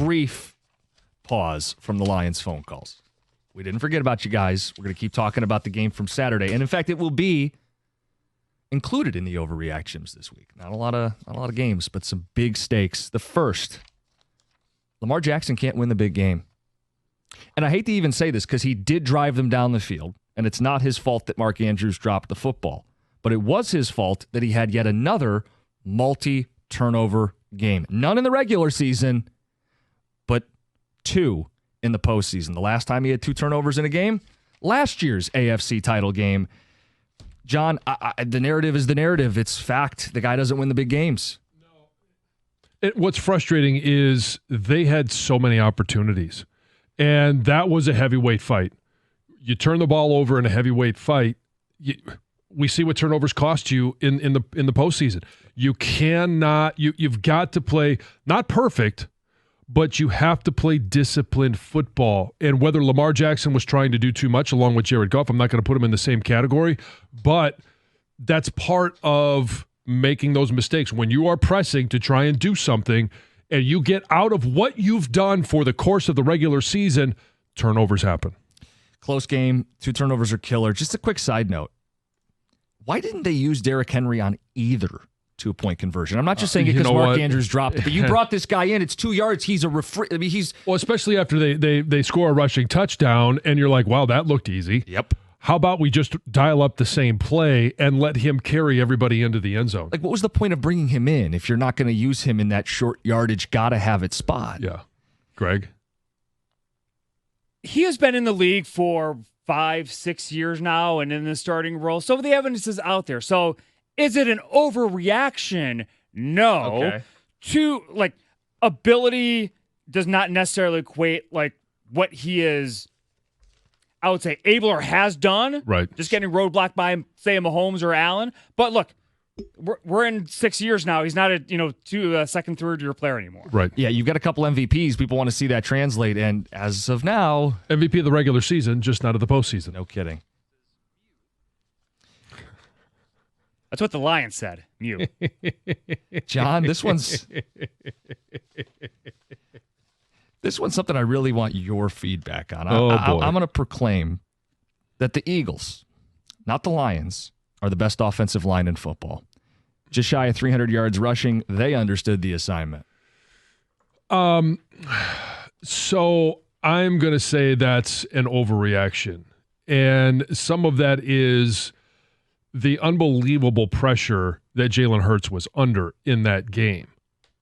brief pause from the Lions phone calls. We didn't forget about you guys. We're going to keep talking about the game from Saturday. And in fact, it will be included in the overreactions this week. Not a lot of games, but some big stakes. The first, Lamar Jackson can't win the big game. And I hate to even say this because he did drive them down the field, and it's not his fault that Mark Andrews dropped the football. But it was his fault that he had yet another multi-turnover game. None in the regular season, but 2 in the postseason. The last time he had 2 turnovers in a game, last year's AFC title game. John, the narrative is the narrative. It's fact. The guy doesn't win the big games. What's frustrating is they had so many opportunities, and that was a heavyweight fight. You turn the ball over in a heavyweight fight, we see what turnovers cost you in the postseason. You cannot. You've got to play not perfect, but you have to play disciplined football. And whether Lamar Jackson was trying to do too much along with Jared Goff, I'm not going to put him in the same category, but that's part of making those mistakes. When you are pressing to try and do something and you get out of what you've done for the course of the regular season, turnovers happen. Close game, 2 turnovers are killer. Just a quick side note. Why didn't they use Derrick Henry on either 2-point conversion? I'm not just saying it because Mark Andrews dropped it, but you brought this guy in. It's 2 yards. He's well, especially after they score a rushing touchdown, and you're like, wow, that looked easy. Yep. How about we just dial up the same play and let him carry everybody into the end zone? Like, what was the point of bringing him in if you're not going to use him in that short yardage, gotta have it spot? Yeah. Greg? He has been in the league for 5-6 years now and in the starting role. So the evidence is out there. So is it an overreaction? No. Okay. Ability does not necessarily equate what he is, I would say, able or has done. Right. Just getting roadblocked by, say, a Mahomes or Allen. But look, we're in 6 years now. He's not a second, third year player anymore. Right. Yeah, you've got a couple MVPs. People want to see that translate. And as of now, MVP of the regular season, just not of the postseason. No kidding. That's what the Lions said. You. John, this one's something I really want your feedback on. I'm going to proclaim that the Eagles, not the Lions, are the best offensive line in football. Just shy of 300 yards rushing. They understood the assignment. So I'm going to say that's an overreaction. And some of that is the unbelievable pressure that Jalen Hurts was under in that game.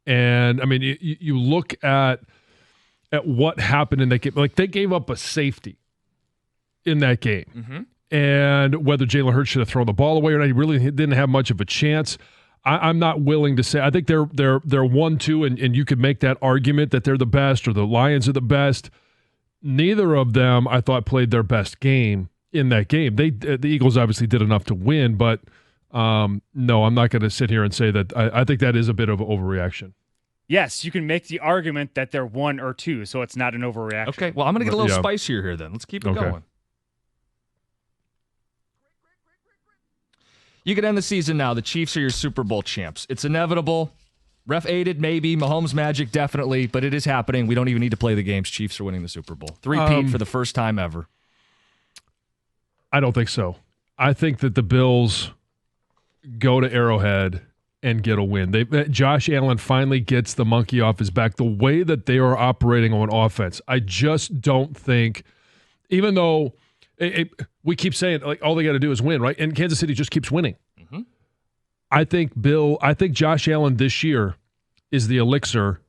And, I mean, you look at what happened in that game. Like, they gave up a safety in that game. Mm-hmm. And whether Jalen Hurts should have thrown the ball away or not, he really didn't have much of a chance. I'm not willing to say. I think they're 1-2, and you could make that argument that they're the best or the Lions are the best. Neither of them, I thought, played their best game in that game. The Eagles obviously did enough to win, but no, I'm not going to sit here and say that. I think that is a bit of an overreaction. Yes, you can make the argument that they're 1 or 2, so it's not an overreaction. Okay, well, I'm going to get a little spicier here then. Let's keep it going. You could end the season now. The Chiefs are your Super Bowl champs. It's inevitable. Ref aided, maybe. Mahomes magic, definitely. But it is happening. We don't even need to play the games. Chiefs are winning the Super Bowl. Three-peat for the first time ever. I don't think so. I think that the Bills go to Arrowhead and get a win. Josh Allen finally gets the monkey off his back. The way that they are operating on offense, I just don't think, even though we keep saying like all they got to do is win, right? And Kansas City just keeps winning. Mm-hmm. I think Josh Allen this year is the elixir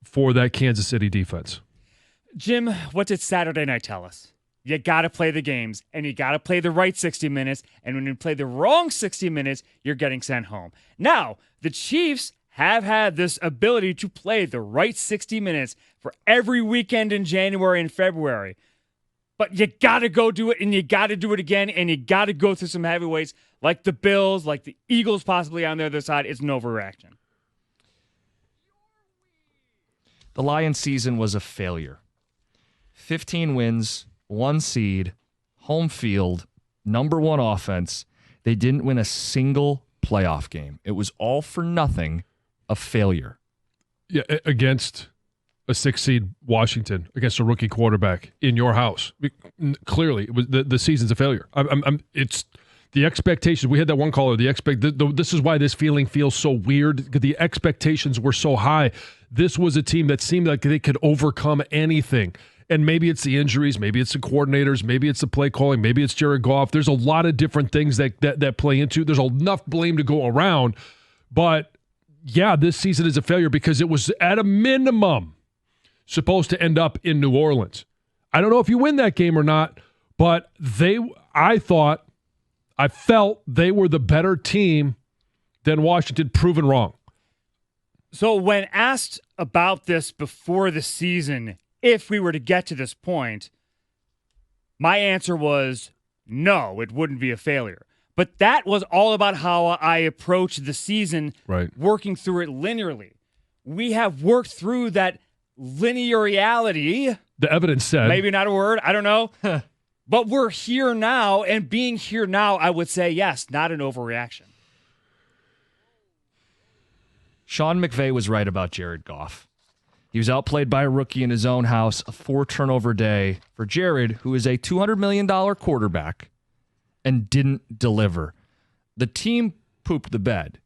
for that Kansas City defense. Jim, what did Saturday night tell us? You got to play the games, and you got to play the right 60 minutes, and when you play the wrong 60 minutes, you're getting sent home. Now, the Chiefs have had this ability to play the right 60 minutes for every weekend in January and February. But you got to go do it, and you got to do it again, and you got to go through some heavyweights like the Bills, like the Eagles possibly on the other side. It's an overreaction. The Lions season was a failure. 15 wins, 1 seed, home field, number 1 offense. They didn't win a single playoff game. It was all for nothing, a failure. Yeah, against a 6-seed Washington against a rookie quarterback in your house. Clearly, it was the season's a failure. It's the expectations. We had that one caller. This is why this feeling feels so weird, because the expectations were so high. This was a team that seemed like they could overcome anything. And maybe it's the injuries, maybe it's the coordinators, maybe it's the play calling, maybe it's Jared Goff. There's a lot of different things that play into. There's enough blame to go around. But yeah, this season is a failure because it was at a minimum supposed to end up in New Orleans. I don't know if you win that game or not, but I felt they were the better team than Washington, proven wrong. So when asked about this before the season, if we were to get to this point, my answer was no, it wouldn't be a failure. But that was all about how I approached the season, right, working through it linearly. We have worked through that linear reality. The evidence said. Maybe not a word, I don't know. But we're here now, and being here now, I would say yes, not an overreaction. Sean McVay was right about Jared Goff. He was outplayed by a rookie in his own house, a 4-turnover day for Jared, who is a $200 million quarterback and didn't deliver. The team pooped the bed.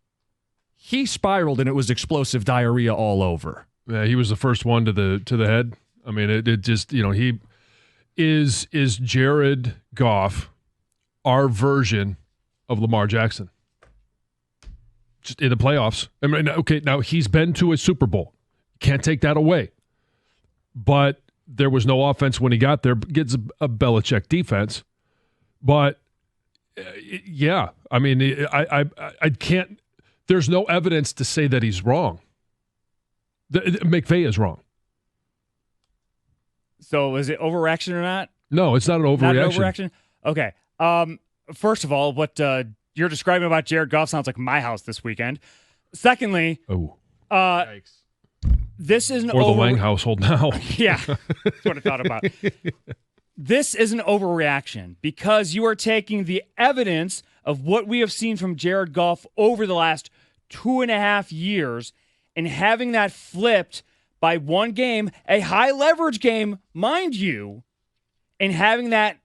He spiraled, and it was explosive diarrhea all over. Yeah, he was the first one to the head. I mean, it just, he is Jared Goff our version of Lamar Jackson. Just in the playoffs. I mean, okay, now he's been to a Super Bowl. Can't take that away. But there was no offense when he got there. Gets a Belichick defense. But, yeah, I mean, I can't – there's no evidence to say that he's wrong. McVay is wrong. So is it overreaction or not? No, it's not an overreaction. Not an overreaction? Okay. First of all, what you're describing about Jared Goff sounds like my house this weekend. Secondly, Yikes. This is an or the Lang household now. Yeah, that's what I thought about. This is an overreaction because you are taking the evidence of what we have seen from Jared Goff over the last 2.5 years and having that flipped by one game, a high leverage game, mind you, and having that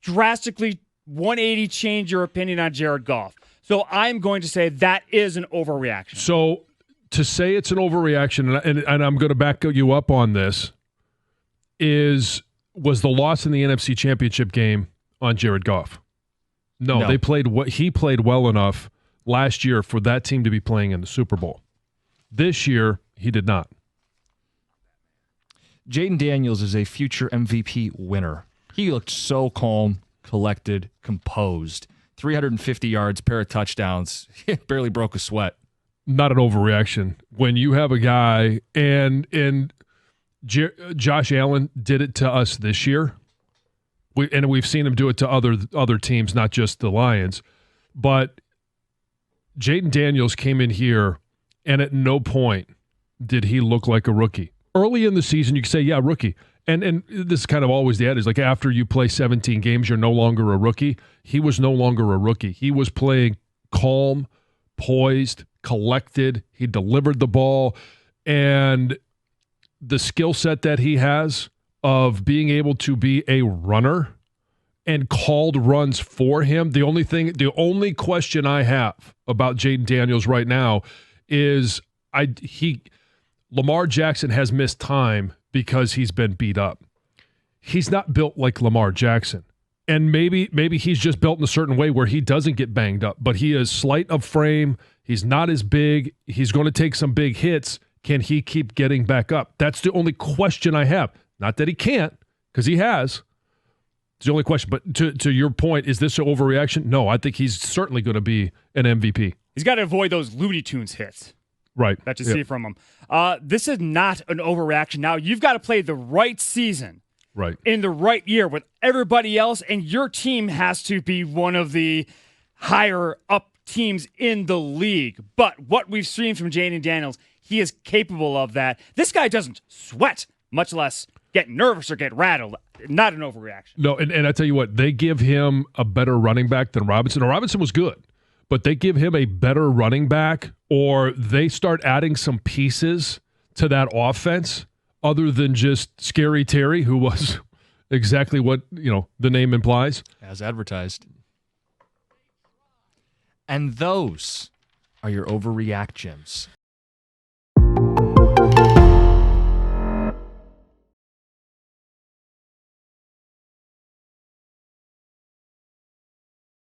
drastically 180 change your opinion on Jared Goff. So I'm going to say that is an overreaction. So to say it's an overreaction, and I'm going to back you up on this, was the loss in the NFC Championship game on Jared Goff? No. He played well enough last year for that team to be playing in the Super Bowl. This year, he did not. Jaden Daniels is a future MVP winner. He looked so calm, collected, composed. 350 yards, pair of touchdowns. He barely broke a sweat. Not an overreaction. When you have a guy, and Josh Allen did it to us this year, we've seen him do it to other teams, not just the Lions. But Jaden Daniels came in here, and at no point did he look like a rookie. Early in the season, you could say, yeah, rookie. And this is kind of always the adage, like after you play 17 games, you're no longer a rookie. He was no longer a rookie. He was playing calm, poised, collected. He delivered the ball. And the skill set that he has of being able to be a runner and called runs for him, the only question I have about Jaden Daniels right now is Lamar Jackson has missed time because he's been beat up. He's not built like Lamar Jackson. And maybe he's just built in a certain way where he doesn't get banged up, but he is slight of frame. He's not as big. He's going to take some big hits. Can he keep getting back up? That's the only question I have. Not that he can't, because he has. It's the only question. But to your point, is this an overreaction? No, I think he's certainly going to be an MVP. He's got to avoid those Looney Tunes hits. Right. That you see from him. This is not an overreaction. Now, you've got to play the right season. Right. In the right year with everybody else, and your team has to be one of the higher up teams in the league. But what we've seen from Jaden Daniels, he is capable of that. This guy doesn't sweat, much less get nervous or get rattled. Not an overreaction. No, and I tell you what, they give him a better running back than Robinson. Now, Robinson was good, but they give him a better running back, or they start adding some pieces to that offense other than just Scary Terry, who was exactly what, the name implies. As advertised. And those are your overreactions.